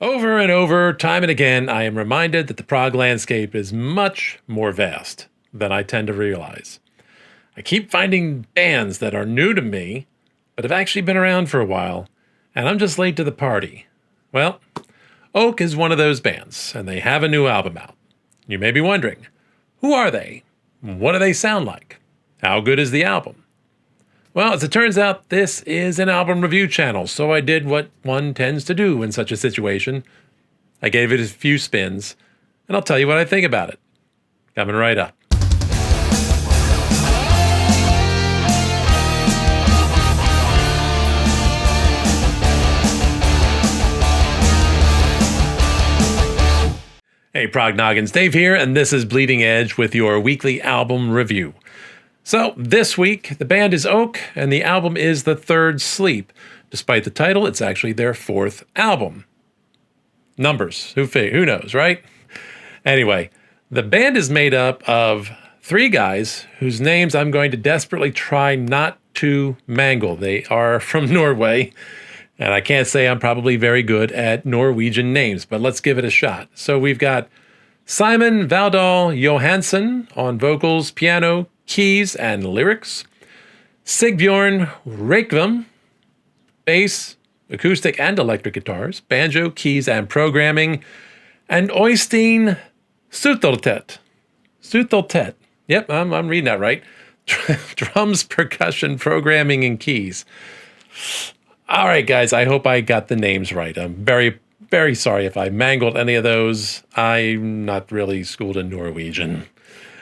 Over and over, time and again, I am reminded that the prog landscape is much more vast than I tend to realize. I keep finding bands that are new to me, but have actually been around for a while, and I'm just late to the party. Well, Oak is one of those bands, and they have a new album out. You may be wondering, who are they? What do they sound like? How good is the album? Well, as it turns out, this is an album review channel, so I did what one tends to do in such a situation. I gave it a few spins, and I'll tell you what I think about it. Coming right up. Hey, Prog Noggins, Dave here, and this is Bleeding Edge with your weekly album review. So, this week, the band is Oak, and the album is The Third Sleep. Despite the title, it's actually their fourth album. Numbers, who knows, right? Anyway, the band is made up of three guys whose names I'm going to desperately try not to mangle. They are from Norway, and I can't say I'm probably very good at Norwegian names, but let's give it a shot. So we've got Simon Valdal Johansson on vocals, piano, keys, and lyrics. Sigbjorn Reikvam, bass, acoustic, and electric guitars, banjo, keys, and programming. And Øystein Sutteltet. Sutteltet. Yep, I'm reading that right. Drums, percussion, programming, and keys. All right, guys, I hope I got the names right. I'm very, very sorry if I mangled any of those. I'm not really schooled in Norwegian.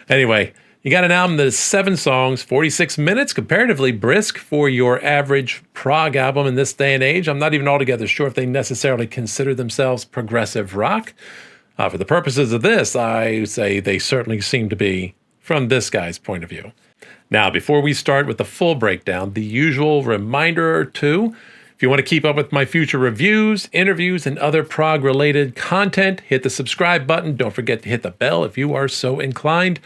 Anyway, you got an album that is 7 songs, 46 minutes, comparatively brisk for your average prog album in this day and age. I'm not even altogether sure if they necessarily consider themselves progressive rock. For the purposes of this, I say they certainly seem to be from this guy's point of view. Now, before we start with the full breakdown, the usual reminder or two. If you want to keep up with my future reviews, interviews, and other prog-related content, hit the subscribe button. Don't forget to hit the bell if you are so inclined.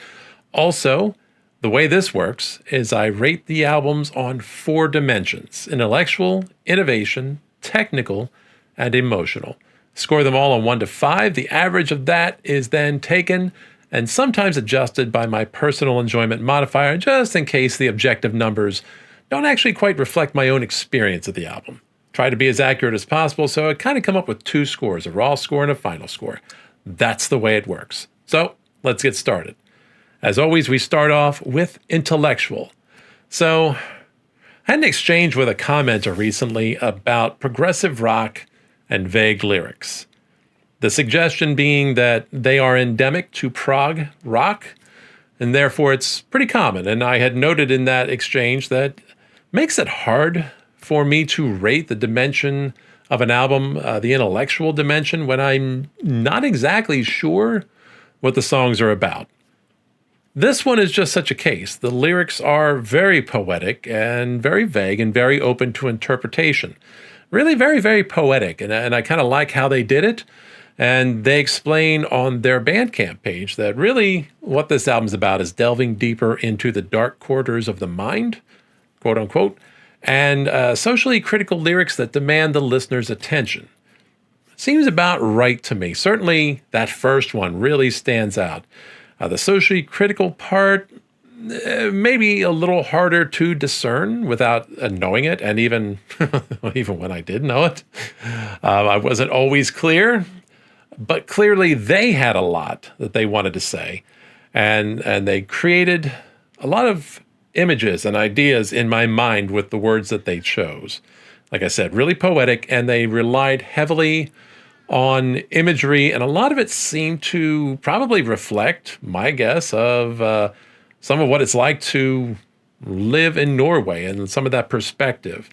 Also, the way this works is I rate the albums on 4 dimensions: intellectual, innovation, technical, and emotional. Score them all on 1 to 5. The average of that is then taken and sometimes adjusted by my personal enjoyment modifier, just in case the objective numbers don't actually quite reflect my own experience of the album. Try to be as accurate as possible, so I kind of come up with 2 scores, a raw score and a final score. That's the way it works. So let's get started. As always, we start off with intellectual. So I had an exchange with a commenter recently about progressive rock and vague lyrics. The suggestion being that they are endemic to prog rock, and therefore it's pretty common. And I had noted in that exchange that makes it hard for me to rate the dimension of an album, the intellectual dimension, when I'm not exactly sure what the songs are about. This one is just such a case. The lyrics are very poetic and very vague and very open to interpretation. Really very, very poetic, and I kind of like how they did it. And they explain on their Bandcamp page that really what this album's about is delving deeper into the dark quarters of the mind, quote unquote, and socially critical lyrics that demand the listener's attention. Seems about right to me. Certainly that first one really stands out. The socially critical part, maybe a little harder to discern without knowing it, and even when I did know it, I wasn't always clear. But clearly they had a lot that they wanted to say, and they created a lot of images and ideas in my mind with the words that they chose. Like I said, really poetic, and they relied heavily on imagery, and a lot of it seemed to probably reflect my guess of some of what it's like to live in Norway and some of that perspective.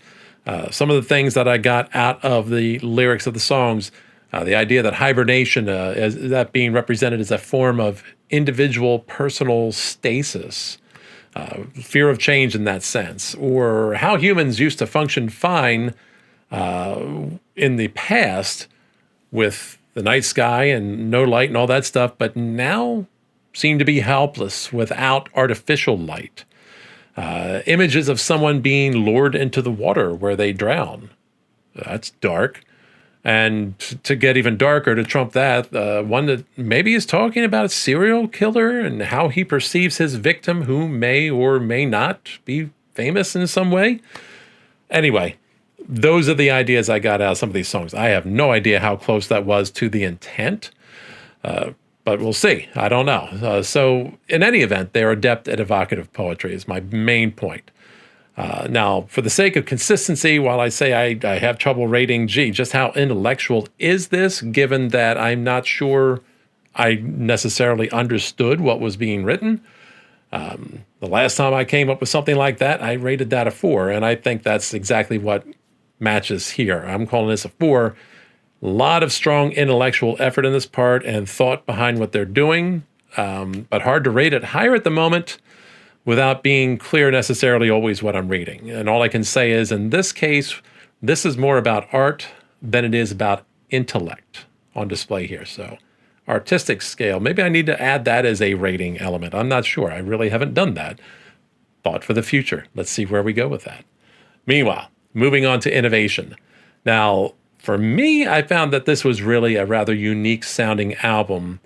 Some of the things that I got out of the lyrics of the songs, the idea that hibernation, as that being represented as a form of individual personal stasis, fear of change in that sense, or how humans used to function fine in the past with the night sky and no light and all that stuff, but now seem to be helpless without artificial light. Images of someone being lured into the water where they drown. That's dark. And to get even darker, to trump that, one that maybe is talking about a serial killer and how he perceives his victim, who may or may not be famous in some way. Anyway, those are the ideas I got out of some of these songs. I have no idea how close that was to the intent, but we'll see. I don't know. So in any event, they're adept at evocative poetry is my main point. Now, for the sake of consistency, while I say I have trouble rating, just how intellectual is this, given that I'm not sure I necessarily understood what was being written? The last time I came up with something like that, I rated that a 4, and I think that's exactly what matches here. I'm calling this a 4. A lot of strong intellectual effort in this part and thought behind what they're doing, but hard to rate it higher at the moment without being clear necessarily always what I'm reading. And all I can say is, in this case, this is more about art than it is about intellect on display here. So artistic scale, maybe I need to add that as a rating element. I'm not sure. I really haven't done that. Thought for the future. Let's see where we go with that. Meanwhile, moving on to innovation. Now, for me, I found that this was really a rather unique sounding album,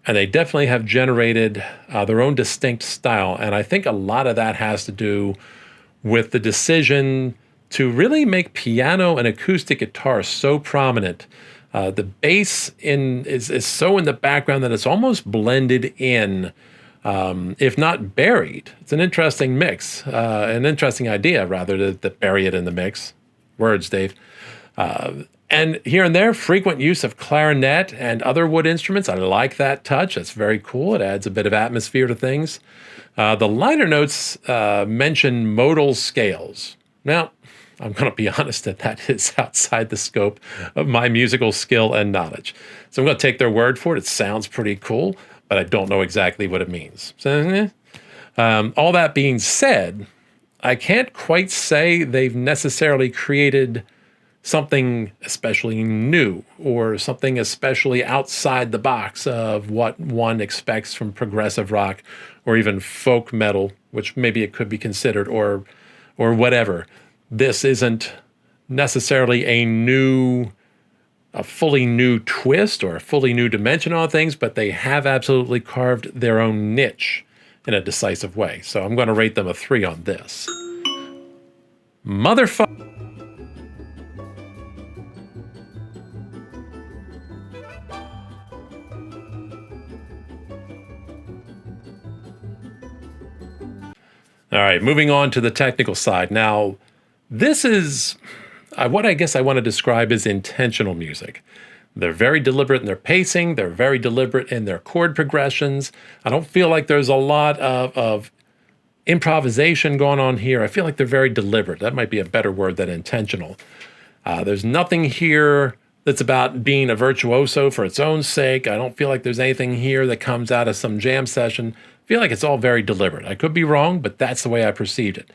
and they definitely have generated their own distinct style. And I think a lot of that has to do with the decision to really make piano and acoustic guitar so prominent. The bass is so in the background that it's almost blended in, if not buried. It's an interesting mix, an interesting idea, rather, to bury it in the mix. Words, Dave. And here and there, frequent use of clarinet and other wood instruments. I like that touch. That's very cool. It adds a bit of atmosphere to things. The liner notes mention modal scales. Now, I'm going to be honest that is outside the scope of my musical skill and knowledge. So I'm going to take their word for it. It sounds pretty cool, but I don't know exactly what it means. So, all that being said, I can't quite say they've necessarily created something especially new or something especially outside the box of what one expects from progressive rock or even folk metal, which maybe it could be considered, or whatever. This isn't necessarily a fully new twist or a fully new dimension on things, but they have absolutely carved their own niche in a decisive way. So I'm going to rate them a 3 on this. Motherfucker. All right, moving on to the technical side. Now, this is what I guess I want to describe as intentional music. They're very deliberate in their pacing. They're very deliberate in their chord progressions. I don't feel like there's a lot of improvisation going on here. I feel like they're very deliberate. That might be a better word than intentional. There's nothing here that's about being a virtuoso for its own sake. I don't feel like there's anything here that comes out of some jam session. I feel like it's all very deliberate. I could be wrong, but that's the way I perceived it.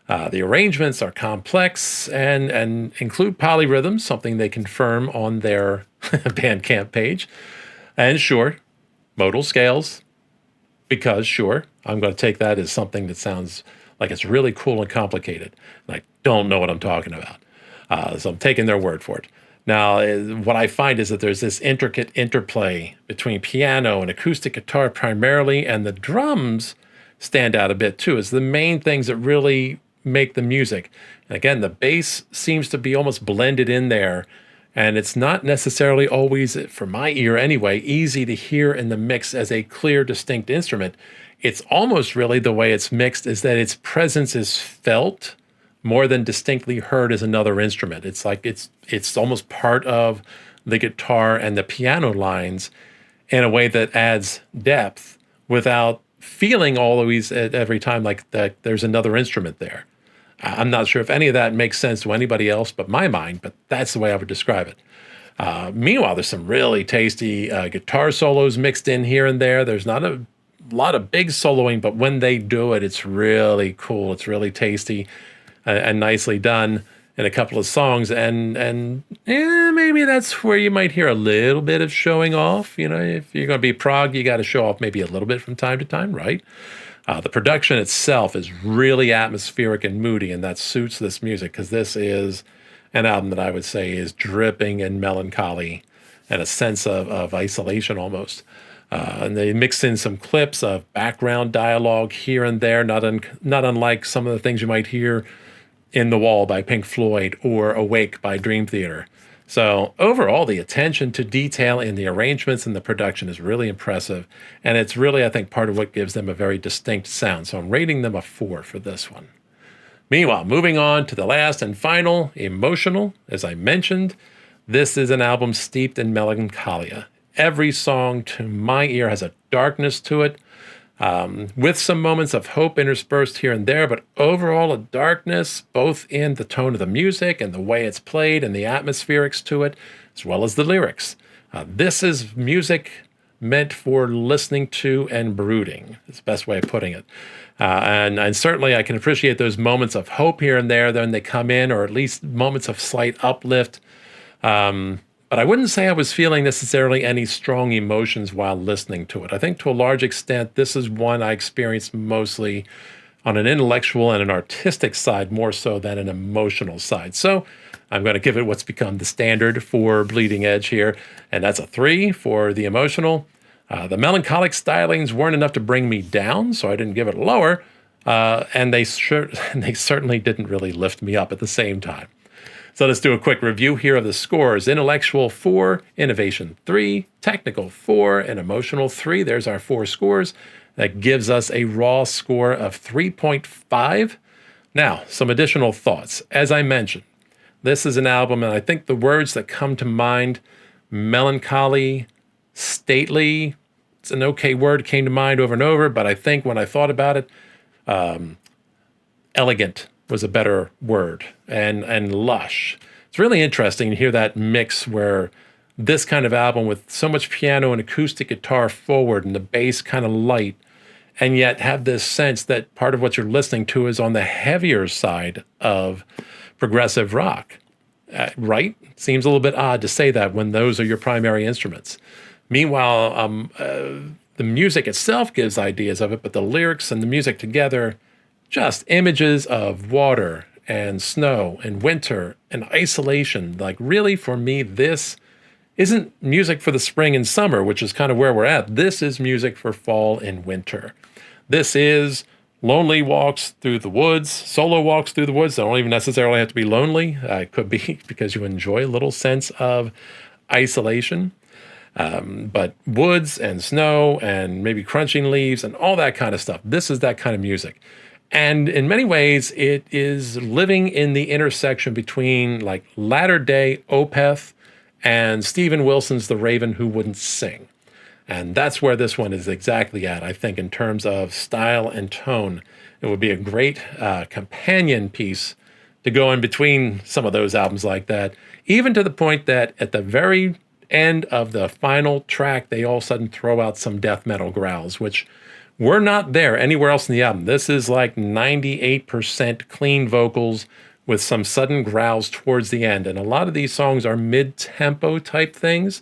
The arrangements are complex and include polyrhythms, something they confirm on their Bandcamp page. And sure, modal scales, because sure, I'm going to take that as something that sounds like it's really cool and complicated. And I don't know what I'm talking about. So I'm taking their word for it. Now, what I find is that there's this intricate interplay between piano and acoustic guitar primarily, and the drums stand out a bit too as the main things that really make the music. And again, the bass seems to be almost blended in there, and it's not necessarily always, for my ear anyway, easy to hear in the mix as a clear, distinct instrument. It's almost really the way it's mixed is that its presence is felt more than distinctly heard as another instrument. It's like it's almost part of the guitar and the piano lines in a way that adds depth without feeling always at every time like that there's another instrument there. I'm not sure if any of that makes sense to anybody else but my mind, but that's the way I would describe it. Meanwhile, there's some really tasty guitar solos mixed in here and there. There's not a lot of big soloing, but when they do it, it's really cool. It's really tasty and nicely done in a couple of songs. And maybe that's where you might hear a little bit of showing off. You know, if you're going to be prog, you got to show off maybe a little bit from time to time, right? The production itself is really atmospheric and moody, and that suits this music because this is an album that I would say is dripping in melancholy and a sense of isolation almost. And they mix in some clips of background dialogue here and there, not unlike some of the things you might hear in The Wall by Pink Floyd or Awake by Dream Theater. So overall, the attention to detail in the arrangements and the production is really impressive. And it's really, I think, part of what gives them a very distinct sound. So I'm rating them a 4 for this one. Meanwhile, moving on to the last and final, Emotional. As I mentioned, this is an album steeped in melancholia. Every song to my ear has a darkness to it, with some moments of hope interspersed here and there, but overall a darkness, both in the tone of the music and the way it's played and the atmospherics to it, as well as the lyrics. This is music meant for listening to and brooding. It's the best way of putting it. And certainly I can appreciate those moments of hope here and there, then they come in, or at least moments of slight uplift. But I wouldn't say I was feeling necessarily any strong emotions while listening to it. I think to a large extent, this is one I experienced mostly on an intellectual and an artistic side, more so than an emotional side. So I'm going to give it what's become the standard for Bleeding Edge here, and that's a 3 for the emotional. The melancholic stylings weren't enough to bring me down, so I didn't give it lower, and they certainly didn't really lift me up at the same time. So let's do a quick review here of the scores. Intellectual 4, Innovation 3, Technical 4, and Emotional 3. There's our 4 scores. That gives us a raw score of 3.5. Now, some additional thoughts. As I mentioned, this is an album, and I think the words that come to mind, melancholy, stately, it's an okay word, came to mind over and over, but I think when I thought about it, elegant was a better word, and lush. It's really interesting to hear that mix where this kind of album with so much piano and acoustic guitar forward and the bass kind of light, and yet have this sense that part of what you're listening to is on the heavier side of progressive rock. Right? Seems a little bit odd to say that when those are your primary instruments. Meanwhile, the music itself gives ideas of it, but the lyrics and the music together, just images of water and snow and winter and isolation. Like, really, for me, this isn't music for the spring and summer, which is kind of where we're at. This is music for fall and winter. This is lonely walks through the woods, solo walks through the woods. They don't even necessarily have to be lonely. It could be because you enjoy a little sense of isolation. But woods and snow and maybe crunching leaves and all that kind of stuff. This is that kind of music. And in many ways, it is living in the intersection between like latter-day Opeth and Stephen Wilson's The Raven Who Wouldn't Sing. And that's where this one is exactly at, I think, in terms of style and tone. It would be a great companion piece to go in between some of those albums like that, even to the point that at the very end of the final track, they all of a sudden throw out some death metal growls, which were not there anywhere else in the album. This is like 98% clean vocals with some sudden growls towards the end. And a lot of these songs are mid-tempo type things.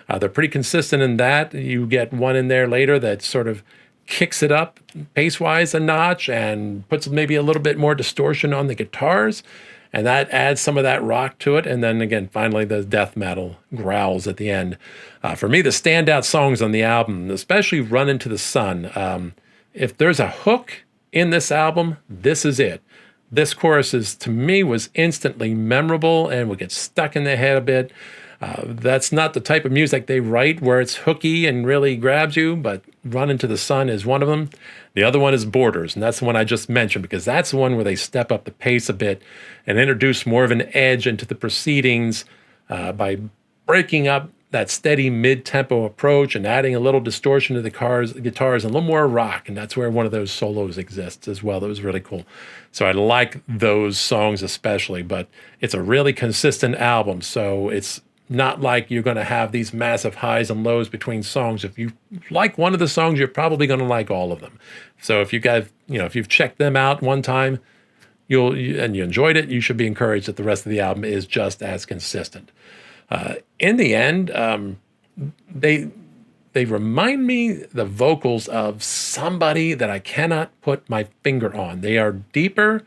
They're pretty consistent in that. You get one in there later that sort of kicks it up pace-wise a notch and puts maybe a little bit more distortion on the guitars. And that adds some of that rock to it. And then again, finally, the death metal growls at the end. For me, the standout songs on the album, especially Run Into the Sun. If there's a hook in this album, this is it. This chorus to me, was instantly memorable and would get stuck in the head a bit. That's not the type of music they write where it's hooky and really grabs you, but Run Into the Sun is one of them. The other one is Borders, and that's the one I just mentioned because that's the one where they step up the pace a bit and introduce more of an edge into the proceedings by breaking up that steady mid-tempo approach and adding a little distortion to the guitars and a little more rock, and that's where one of those solos exists as well. That was really cool. So I like those songs especially, but it's a really consistent album, so it's not like you're going to have these massive highs and lows between songs. If you like one of the songs, you're probably going to like all of them. So if you guys, if you've checked them out one time, and you enjoyed it, you should be encouraged that the rest of the album is just as consistent. In the end, they remind me, the vocals, of somebody that I cannot put my finger on. They are deeper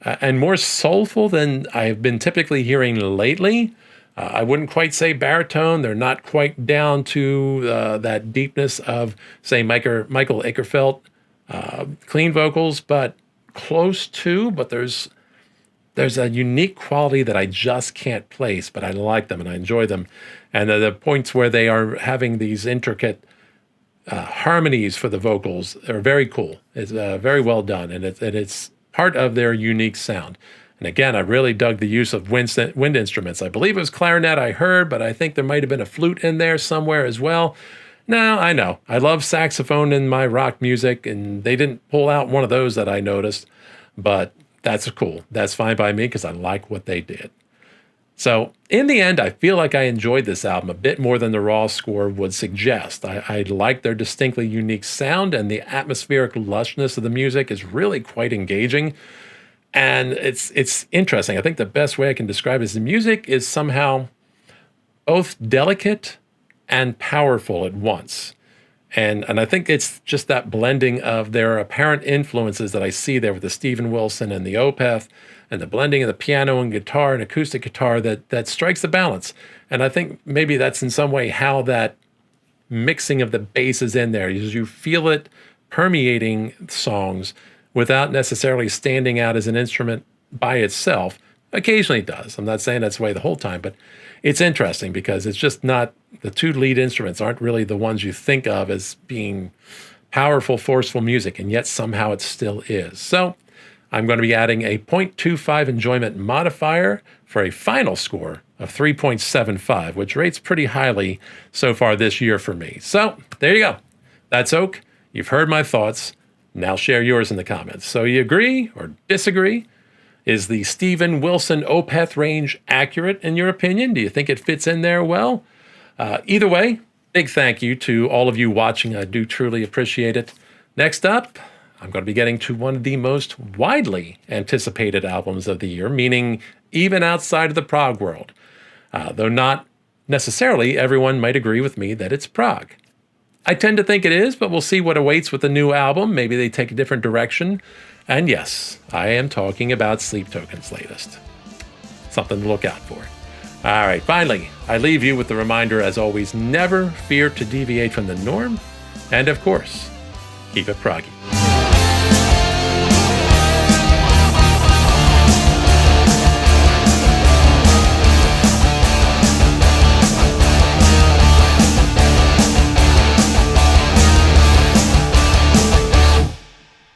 and more soulful than I've been typically hearing lately. I wouldn't quite say baritone. They're not quite down to that deepness of, say, Michael Akerfeld clean vocals, but close to. But there's a unique quality that I just can't place, but I like them and I enjoy them. And the points where they are having these intricate harmonies for the vocals are very cool. It's very well done, and it's part of their unique sound. And again, I really dug the use of wind instruments. I believe it was clarinet I heard, but I think there might have been a flute in there somewhere as well. Now, I know. I love saxophone in my rock music, and they didn't pull out one of those that I noticed, but that's cool. That's fine by me because I like what they did. So in the end, I feel like I enjoyed this album a bit more than the raw score would suggest. I like their distinctly unique sound, and the atmospheric lushness of the music is really quite engaging. And it's interesting. I think the best way I can describe it is the music is somehow both delicate and powerful at once. And I think it's just that blending of their apparent influences that I see there with the Steven Wilson and the Opeth, and the blending of the piano and guitar and acoustic guitar that strikes the balance. And I think maybe that's in some way how that mixing of the bass is in there. You feel it permeating songs without necessarily standing out as an instrument by itself. Occasionally it does. I'm not saying that's the way the whole time, but it's interesting because it's just not, the two lead instruments aren't really the ones you think of as being powerful, forceful music, and yet somehow it still is. So I'm going to be adding a 0.25 enjoyment modifier for a final score of 3.75, which rates pretty highly so far this year for me. So there you go. That's Oak. You've heard my thoughts. Now share yours in the comments. So you agree or disagree? Is the Steven Wilson Opeth range accurate in your opinion? Do you think it fits in there well? Either way, big thank you to all of you watching. I do truly appreciate it. Next up, I'm going to be getting to one of the most widely anticipated albums of the year, meaning even outside of the prog world. Though not necessarily everyone might agree with me that it's prog. I tend to think it is, but we'll see what awaits with the new album. Maybe they take a different direction. And yes, I am talking about Sleep Token's latest. Something to look out for. All right, finally, I leave you with the reminder, as always, never fear to deviate from the norm. And of course, keep it proggy.